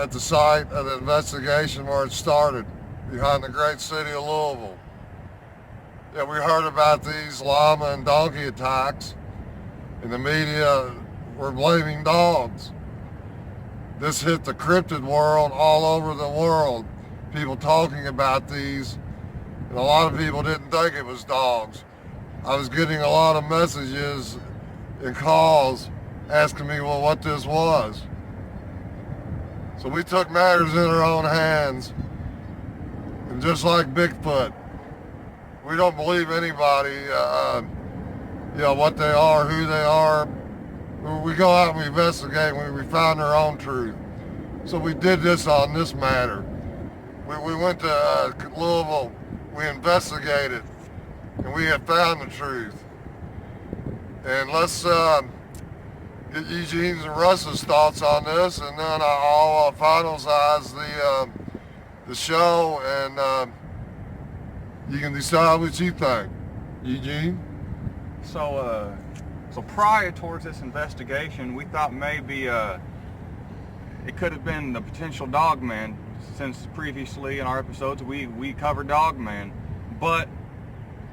at the site of the investigation where it started, behind the great city of Louisville. Yeah, we heard about these llama and donkey attacks, and the media were blaming dogs. This hit the cryptid world all over the world. People talking about these, and a lot of people didn't think it was dogs. I was getting a lot of messages and calls asking me, well, what this was. So we took matters in our own hands, and just like Bigfoot, we don't believe anybody, what they are, who they are. We go out and we investigate, and we found our own truth. So we did this on this matter. We went to Louisville, we investigated, and we have found the truth. And let's get Eugene's and Russ's thoughts on this, and then I'll finalize the show, and you can decide what you think. Eugene? So prior towards this investigation, we thought maybe it could have been the potential Dogman, since previously in our episodes we covered Dogman. But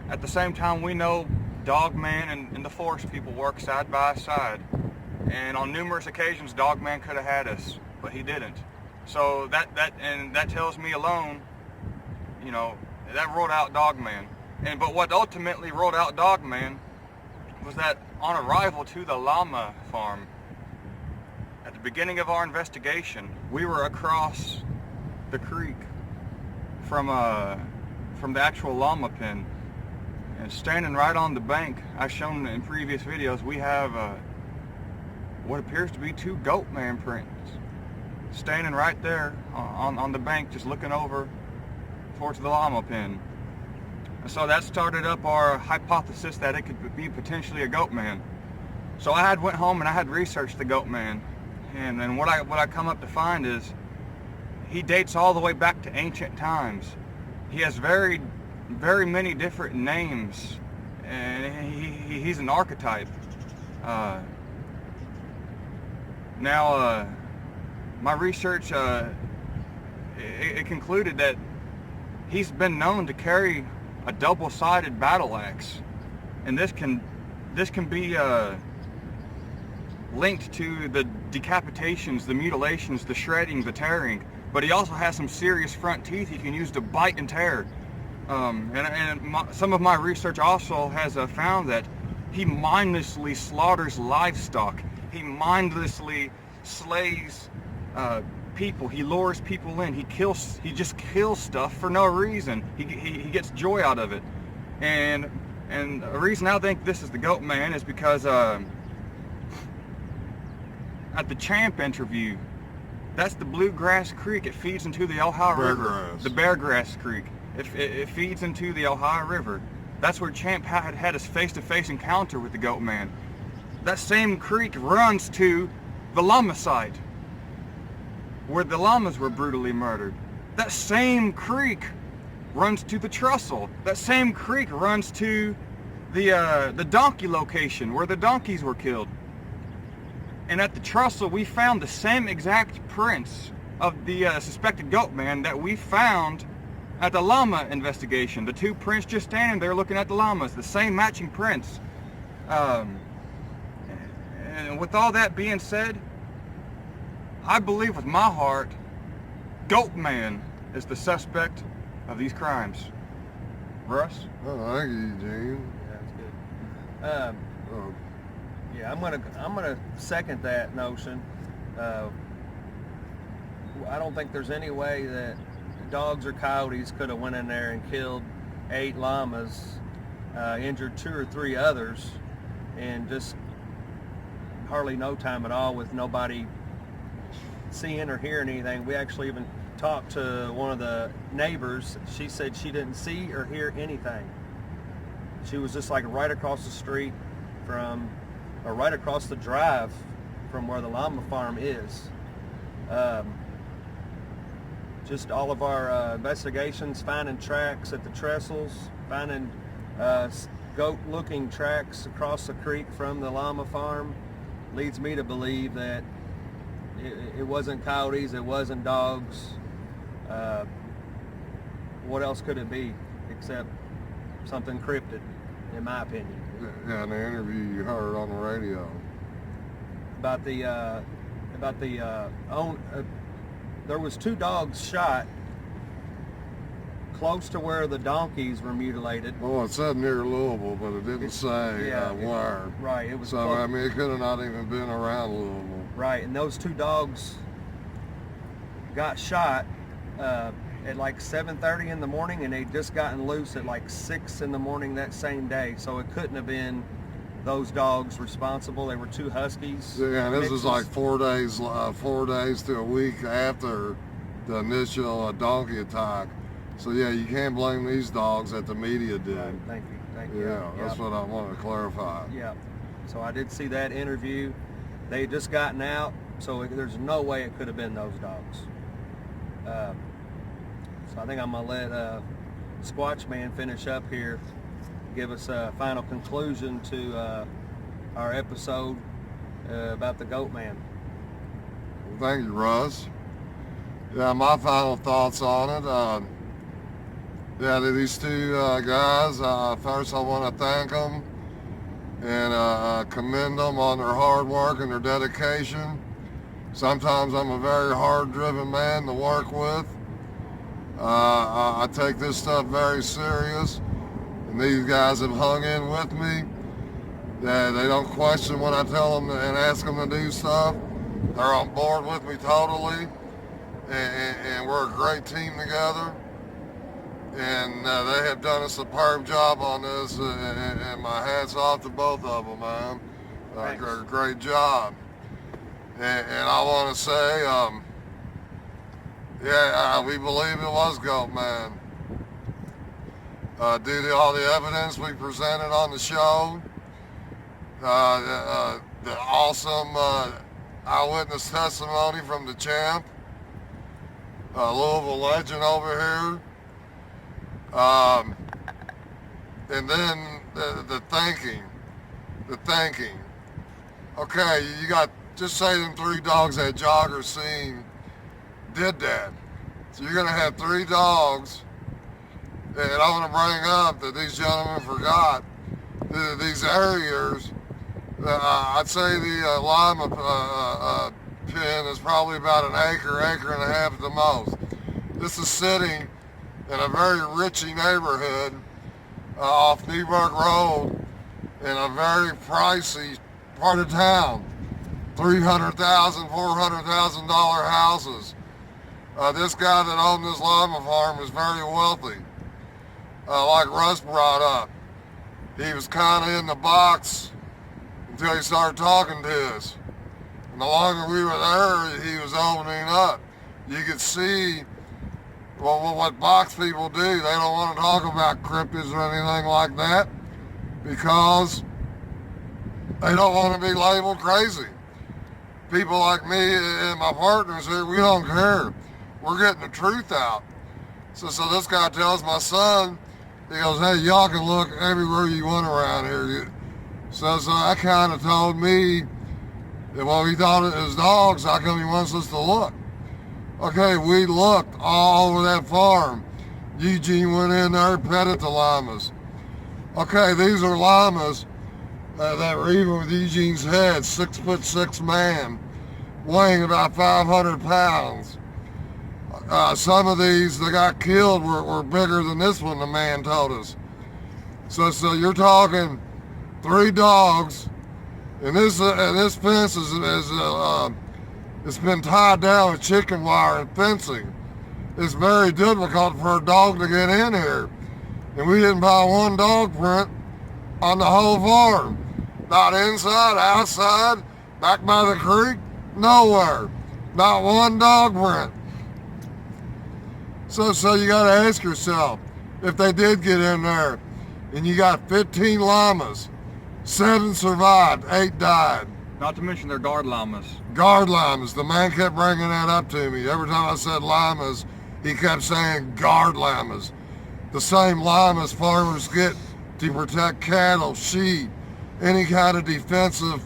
at the same time, we know Dogman and the Forest people work side by side. And on numerous occasions, Dogman could have had us, but he didn't. So that tells me alone, that ruled out Dogman. But what ultimately ruled out Dogman was that on arrival to the llama farm, at the beginning of our investigation, we were across the creek from the actual llama pen, and standing right on the bank, as shown in previous videos, we have what appears to be 2 goat man prints standing right there on the bank, just looking over towards the llama pen. And so that started up our hypothesis that it could be potentially a goat man. So I went home and I had researched the goat man, and what I come up to find is he dates all the way back to ancient times. He has very, very many different names, and he's an archetype. My research it concluded that he's been known to carry a double-sided battle axe, and this can be linked to the decapitations, the mutilations, the shredding, the tearing. But he also has some serious front teeth he can use to bite and tear. Some of my research also has found that he mindlessly slaughters livestock. He mindlessly slays people. He lures people in. He just kills stuff for no reason. He gets joy out of it. And the reason I think this is the goat man is because at the Champ interview, that's the Bluegrass Creek. It feeds into the Ohio River. The Beargrass Creek. It feeds into the Ohio River. That's where Champ had his face-to-face encounter with the goat man. That same creek runs to the llama site, where the llamas were brutally murdered. That same creek runs to the trestle. That same creek runs to the donkey location, where the donkeys were killed. And at the trestle, we found the same exact prints of the suspected goat man that we found at the llama investigation. The 2 prints just standing there looking at the llamas, the same matching prints. And with all that being said, I believe with my heart, Goat Man is the suspect of these crimes. Russ? Oh, thank you, Eugene. Yeah, that's good. Yeah, I'm gonna second that notion. I don't think there's any way that dogs or coyotes could have went in there and killed 8 llamas, injured 2 or 3 others, in just hardly no time at all, with nobody seeing or hearing anything. We actually even talked to one of the neighbors. She said she didn't see or hear anything. She was just like right across the street right across the drive from where the llama farm is. Just all of our investigations, finding tracks at the trestles, finding goat-looking tracks across the creek from the llama farm, leads me to believe that It wasn't coyotes, it wasn't dogs. What else could it be except something cryptid, in my opinion? Yeah, in the interview you heard on the radio. There was 2 dogs shot close to where the donkeys were mutilated. Well, it said near Louisville, but it didn't say where. Right, it was so, close. I mean, it could have not even been around Louisville. Right, and those 2 dogs got shot at like 7:30 in the morning, and they'd just gotten loose at like 6 in the morning that same day. So it couldn't have been those dogs responsible. They were 2 huskies. Yeah, and this was like 4 days to a week after the initial donkey attack. So yeah, you can't blame these dogs that the media did. Right, thank you. Yeah, that's what I wanted to clarify. Yeah. So I did see that interview. They had just gotten out, so there's no way it could have been those dogs. So I think I'm gonna let Squatch Man finish up here, give us a final conclusion to our episode about the Goat Man. Well, thank you, Russ. Yeah, my final thoughts on it. Yeah, these 2 guys, first I want to thank them and commend them on their hard work and their dedication. Sometimes I'm a very hard-driven man to work with. I take this stuff very serious, and these guys have hung in with me. They don't question when I tell them and ask them to do stuff. They're on board with me totally, and we're a great team together. And they have done a superb job on this, and my hat's off to both of them, man. Great job. And I want to say, we believe it was Goat Man. Due to all the evidence we presented on the show, the awesome eyewitness testimony from the champ, Louisville legend over here, and then the thinking. Okay, you got, just say them 3 dogs that Jogger seen did that. So you're gonna have 3 dogs, and I want to bring up that these gentlemen forgot these areas. I'd say the lima pen is probably about an acre and a half at the most. This is sitting in a very richy neighborhood off Newburgh Road in a very pricey part of town. $300,000, $400,000 houses. This guy that owned this llama farm is very wealthy. Like Russ brought up, he was kind of in the box until he started talking to us. And the longer we were there, he was opening up. You could see what box people do. They don't want to talk about cryptids or anything like that because they don't want to be labeled crazy. People like me and my partners here, we don't care. We're getting the truth out. So this guy tells my son, he goes, hey, y'all can look everywhere you want around here. So that kind of told me that, well, he thought it was dogs, how come he wants us to look? Okay, we looked all over that farm. Eugene went in there, petted the llamas. Okay, these are llamas that were even with Eugene's head, 6'6" man, weighing about 500 pounds. Some of these that got killed were bigger than this one, the man told us. So you're talking 3 dogs, and this fence it's been tied down with chicken wire and fencing. It's very difficult for a dog to get in here. And we didn't buy 1 dog print on the whole farm. Not inside, outside, back by the creek, nowhere. Not 1 dog print. So you gotta ask yourself, if they did get in there, and you got 15 llamas, 7 survived, 8 died. Not to mention their guard llamas. Guard llamas, the man kept bringing that up to me. Every time I said llamas, he kept saying guard llamas. The same llamas farmers get to protect cattle, sheep, any kind of defensive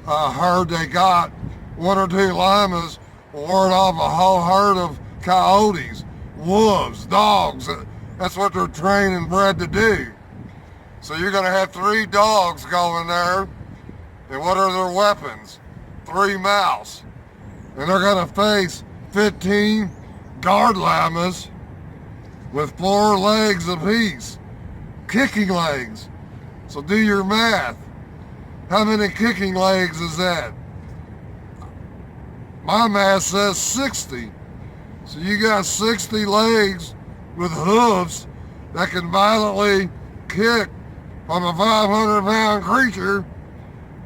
herd they got one or two llamas will ward off a whole herd of coyotes, wolves, dogs. That's what they're trained and bred to do. So you're going to have 3 dogs going there, and what are their weapons? 3 mouse. And they're going to face 15 guard llamas with 4 legs apiece, kicking legs. So do your math. How many kicking legs is that? My math says 60. So you got 60 legs with hooves that can violently kick from a 500-pound creature,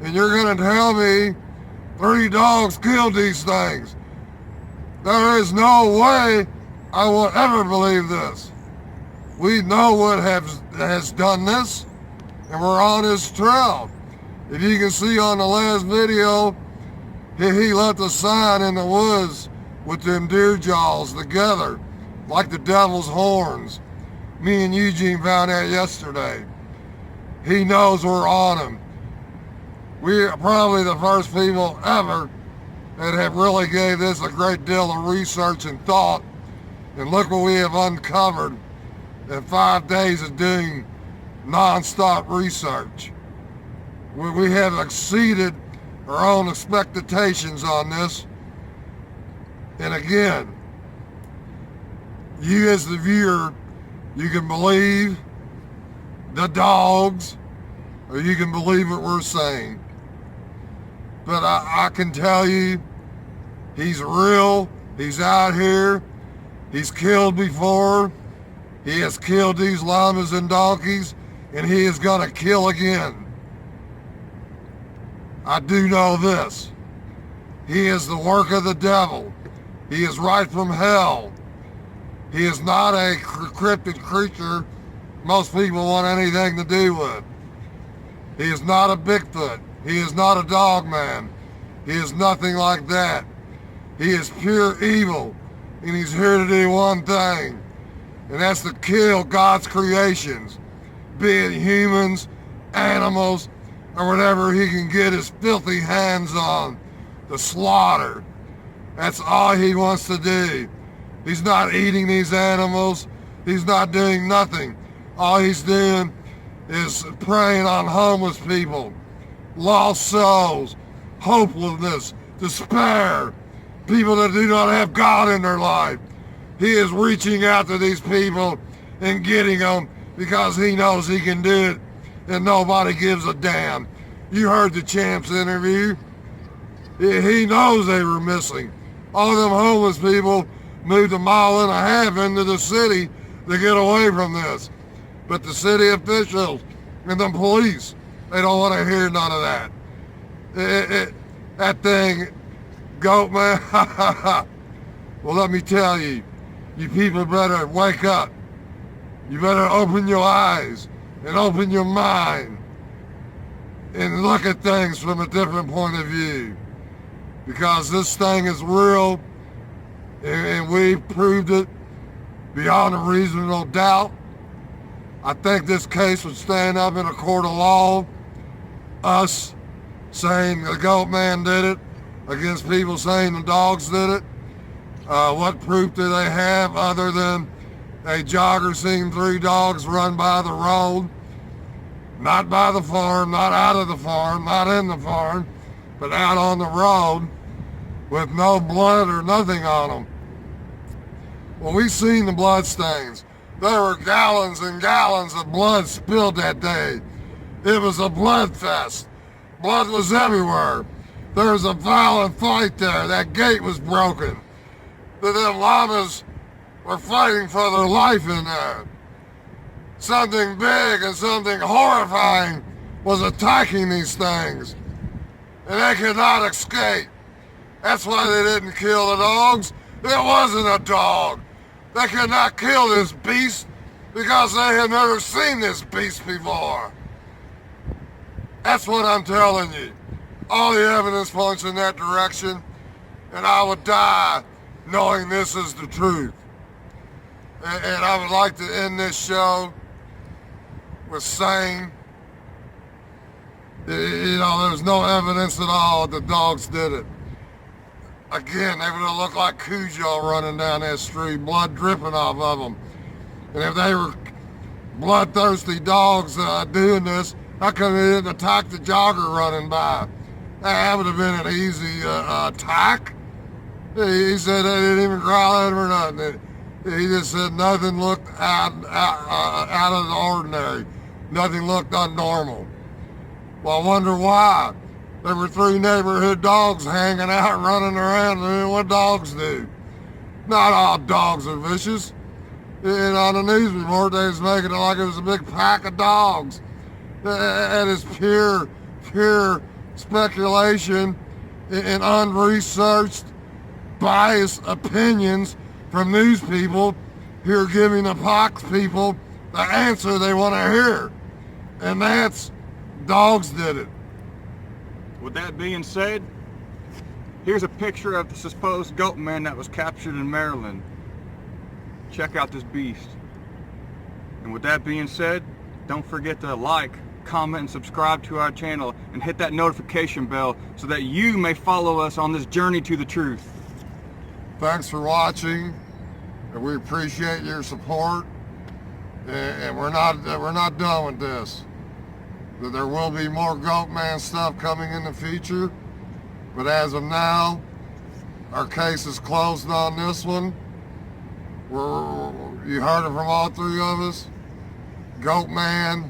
and you're going to tell me 3 dogs killed these things. There is no way I will ever believe this. We know what has done this, and we're on his trail. If you can see on the last video, he left a sign in the woods with them deer jaws together, like the devil's horns. Me and Eugene found that yesterday. He knows we're on him. We are probably the first people ever that have really gave this a great deal of research and thought. And look what we have uncovered in 5 days of doing non-stop research. We have exceeded our own expectations on this. And again, you as the viewer, you can believe the dogs, or you can believe what we're saying. But I can tell you, he's real. He's out here. He's killed before. He has killed these llamas and donkeys, and he is going to kill again. I do know this. He is the work of the devil. He is right from hell. He is not a cryptid creature most people want anything to do with. He is not a Bigfoot. He is not a dog man. He is nothing like that. He is pure evil, and he's here to do one thing, and that's to kill God's creations, be it humans, animals, or whatever he can get his filthy hands on, to slaughter. That's all he wants to do. He's not eating these animals. He's not doing nothing. All he's doing is preying on homeless people, lost souls, hopelessness, despair, people that do not have God in their life. He is reaching out to these people and getting them because he knows he can do it and nobody gives a damn. You heard the Champ's interview. He knows they were missing. All them homeless people moved 1.5 miles into the city to get away from this. But the city officials and the police, they don't want to hear none of that. That thing, goat man, well, let me tell you, you people better wake up. You better open your eyes and open your mind and look at things from a different point of view. Because this thing is real, and we've proved it beyond a reasonable doubt. I think this case would stand up in a court of law. Us saying the goat man did it against people saying the dogs did it. What proof do they have other than a jogger seeing 3 dogs run by the road? Not by the farm, not out of the farm, not in the farm, but out on the road with no blood or nothing on them. Well, we seen the blood stains. There were gallons and gallons of blood spilled that day. It was a blood fest. Blood was everywhere. There was a violent fight there. That gate was broken. The llamas were fighting for their life in there. Something big and something horrifying was attacking these things. And they could not escape. That's why they didn't kill the dogs. It wasn't a dog. They could not kill this beast because they had never seen this beast before. That's what I'm telling you. All the evidence points in that direction, and I would die knowing this is the truth. And I would like to end this show with saying, you know, there's no evidence at all the dogs did it. again, they would have looked like Cujo running down that street, blood dripping off of them. And if they were bloodthirsty dogs doing this, how come they didn't attack the jogger running by? That would have been an easy attack. He said they didn't even growl at him or nothing. He just said nothing looked out of the ordinary. Nothing looked unnormal. Well, I wonder why. There were 3 neighborhood dogs hanging out, running around, doing what dogs do. Not all dogs are vicious. And on the news report, they was making it like it was a big pack of dogs. That is pure speculation and unresearched, biased opinions from news people who are giving the pox people the answer they want to hear. And that's, dogs did it. With that being said, here's a picture of the supposed goat man that was captured in Maryland. Check out this beast. And with that being said, don't forget to like, comment, and subscribe to our channel, and hit that notification bell so that you may follow us on this journey to the truth. Thanks for watching, and we appreciate your support. And we're not done with this. There will be more Goat Man stuff coming in the future, but as of now, our case is closed on this one. You heard it from all 3 of us. Goat Man,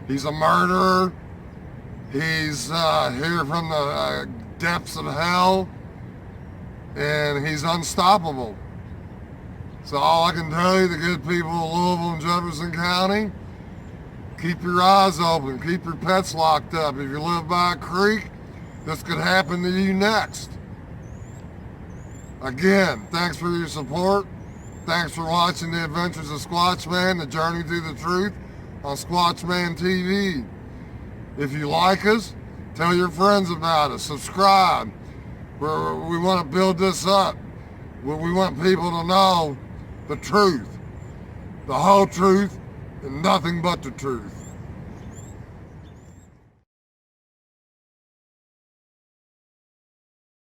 he's a murderer. He's here from the depths of hell, and he's unstoppable. So all I can tell you, the good people of Louisville and Jefferson County, keep your eyes open, keep your pets locked up. If you live by a creek, this could happen to you next. Again, thanks for your support. Thanks for watching the Adventures of Squatchman, the Journey to the Truth on Squatchman TV. If you like us, tell your friends about us. Subscribe. We want to build this up. We want people to know the truth, the whole truth, and nothing but the truth.